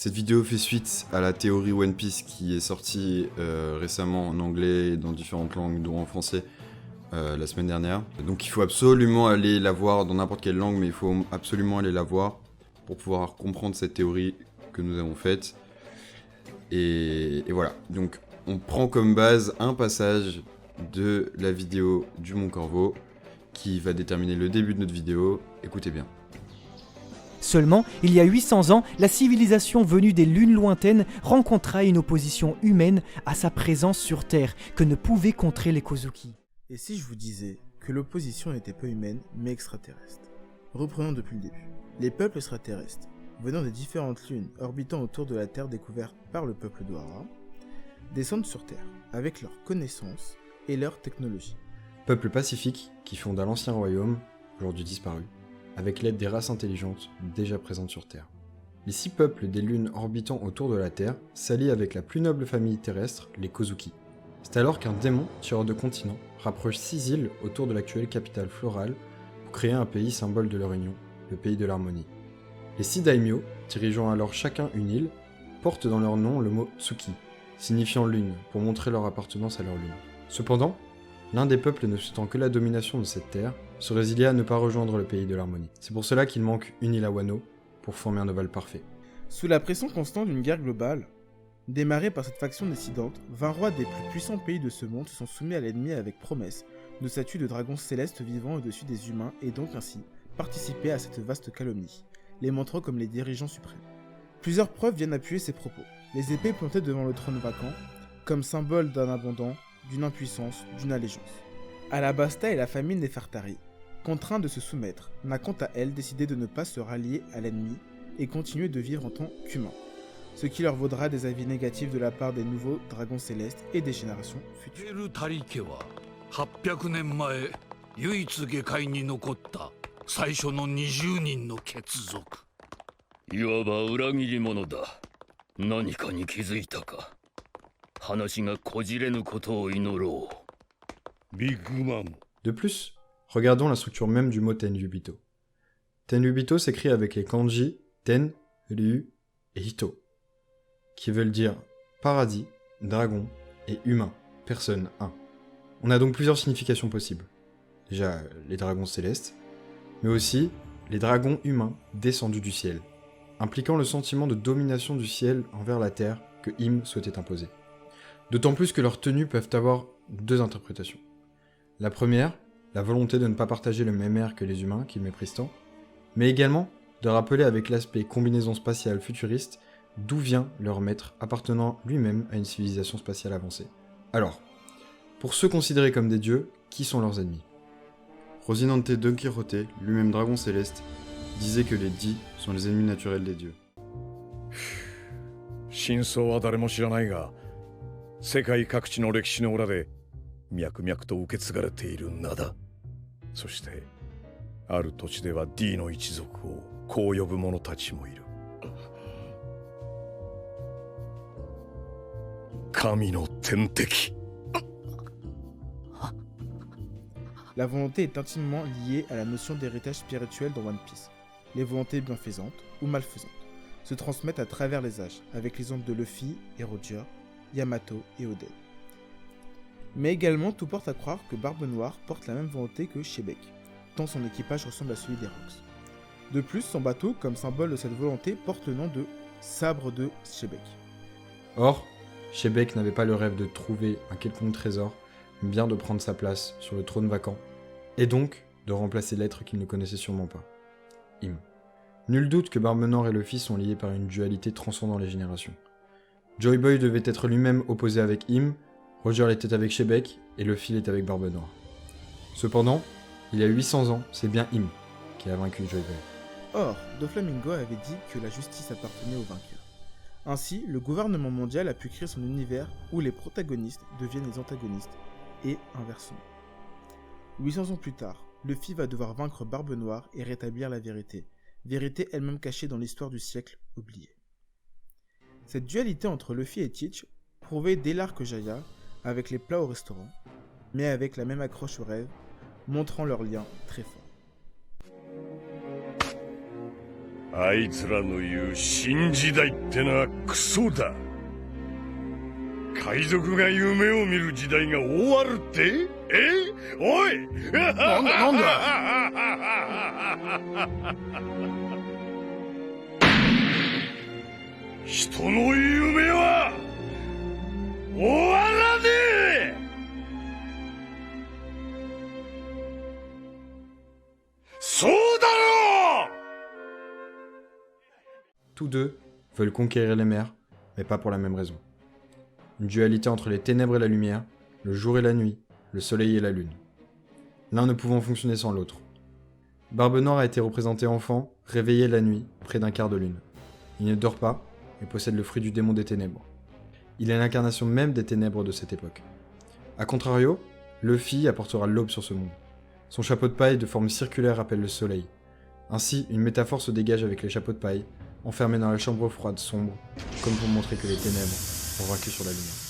Cette vidéo fait suite à la théorie One Piece qui est sortie récemment en anglais et dans différentes langues, dont en français, la semaine dernière. Donc il faut absolument aller la voir dans n'importe quelle langue, mais il faut absolument aller la voir pour pouvoir comprendre cette théorie que nous avons faite. Et voilà, donc on prend comme base un passage de la vidéo du Mont Corvo qui va déterminer le début de notre vidéo. Écoutez bien. Seulement, il y a 800 ans, la civilisation venue des lunes lointaines rencontra une opposition humaine à sa présence sur Terre que ne pouvaient contrer les Kozuki. Et si je vous disais que l'opposition n'était pas humaine, mais extraterrestre? Reprenons depuis le début. Les peuples extraterrestres, venant des différentes lunes orbitant autour de la Terre découverte par le peuple d'Ohara, descendent sur Terre avec leurs connaissances et leur technologie. Peuple pacifique qui fonda l'ancien royaume, aujourd'hui disparu, avec l'aide des races intelligentes déjà présentes sur Terre. Les 6 peuples des lunes orbitant autour de la Terre s'allient avec la plus noble famille terrestre, les Kozuki. C'est alors qu'un démon, tireur de continents, rapproche 6 îles autour de l'actuelle capitale florale pour créer un pays symbole de leur union, le pays de l'harmonie. Les 6 daimyo, dirigeant alors chacun une île, portent dans leur nom le mot Tsuki, signifiant lune, pour montrer leur appartenance à leur lune. Cependant, l'un des peuples ne souhaitant que la domination de cette terre, se résiliait à ne pas rejoindre le pays de l'harmonie. C'est pour cela qu'il manque une île à Wano pour former un ovale parfait. Sous la pression constante d'une guerre globale, démarrée par cette faction dissidente, 20 rois des plus puissants pays de ce monde se sont soumis à l'ennemi avec promesse de statues de dragons célestes vivant au-dessus des humains et donc ainsi participer à cette vaste calomnie, les montrant comme les dirigeants suprêmes. Plusieurs preuves viennent appuyer ces propos. Les épées plantées devant le trône vacant, comme symbole d'un abandon, d'une impuissance, d'une allégeance. Alabasta et la famille Nefertari, contraints de se soumettre, n'a quant à elle décidé de ne pas se rallier à l'ennemi et continuer de vivre en tant qu'humains, ce qui leur vaudra des avis négatifs de la part des nouveaux dragons célestes et des générations futures. 800年前唯一下界に残った最初の20人の血族。いわば裏切り者だ。何かに気づいたか。話がこじれぬことを祈ろう。ビッグマム。De plus, regardons la structure même du mot Tenryubito. Tenryubito s'écrit avec les kanji Ten, Ryu et Hito, qui veulent dire paradis, dragon et humain, personne, un. On a donc plusieurs significations possibles. Déjà, les dragons célestes, mais aussi les dragons humains descendus du ciel, impliquant le sentiment de domination du ciel envers la terre que Im souhaitait imposer. D'autant plus que leurs tenues peuvent avoir 2 interprétations. La première, la volonté de ne pas partager le même air que les humains qu'ils méprisent tant, mais également de rappeler avec l'aspect combinaison spatiale futuriste d'où vient leur maître appartenant lui-même à une civilisation spatiale avancée. Alors, pour ceux considérés comme des dieux, qui sont leurs ennemis? Rosinante Don Quixote, lui-même dragon céleste, disait que les Di sont les ennemis naturels des dieux. 真相は誰も知らないが、世界各地の歴史の裏で脈々と受け継がれている名だ。そしてある土地では D の一族をこう呼ぶ者たちもいる。神の天敵。 La volonté est intimement liée à la notion d'héritage spirituel dans One Piece. Les volontés bienfaisantes ou malfaisantes se transmettent à travers les âges, avec l'exemple de Luffy et Roger, Yamato et Oden. Mais également, tout porte à croire que Barbe Noire porte la même volonté que Shebek, tant son équipage ressemble à celui des Rocks. De plus, son bateau, comme symbole de cette volonté, porte le nom de Sabre de Shebek. Or, Shebek n'avait pas le rêve de trouver un quelconque trésor, mais bien de prendre sa place sur le trône vacant, et donc de remplacer l'être qu'il ne connaissait sûrement pas, Im. Nul doute que Barbe Noire et Luffy sont liés par une dualité transcendant les générations. Joy Boy devait être lui-même opposé avec Im, Roger l'était avec Shebek, et Luffy l'était avec Barbe Noire. Cependant, il y a 800 ans, c'est bien Im qui a vaincu Joy Boy. Or, Doflamingo avait dit que la justice appartenait aux vainqueurs. Ainsi, le gouvernement mondial a pu créer son univers où les protagonistes deviennent les antagonistes, et inversement. 800 ans plus tard, Luffy va devoir vaincre Barbe Noire et rétablir la vérité, vérité elle-même cachée dans l'histoire du siècle oubliée. Cette dualité entre Luffy et Teach prouvait dès l'arc Jaya, avec les plats au restaurant, mais avec la même accroche au rêve, montrant leur lien très fort. あいつらの言う新時代ってのはクソだ。海賊が夢を見る時代が終わるって？おいなんだ人の夢は終わらねえ。そうだろう。 Tous deux veulent conquérir les mers, mais pas pour la même raison. Une dualité entre les ténèbres et la lumière, le jour et la nuit, le soleil et la lune. L'un ne pouvant fonctionner sans l'autre. Barbe Noire a été représenté enfant, réveillé la nuit, près d'un quart de lune. Il ne dort pas et possède le fruit du démon des ténèbres. Il est l'incarnation même des ténèbres de cette époque. A contrario, Luffy apportera l'aube sur ce monde. Son chapeau de paille de forme circulaire rappelle le soleil. Ainsi, une métaphore se dégage avec les chapeaux de paille, enfermés dans la chambre froide sombre, comme pour montrer que les ténèbres ont vaincu sur la lumière.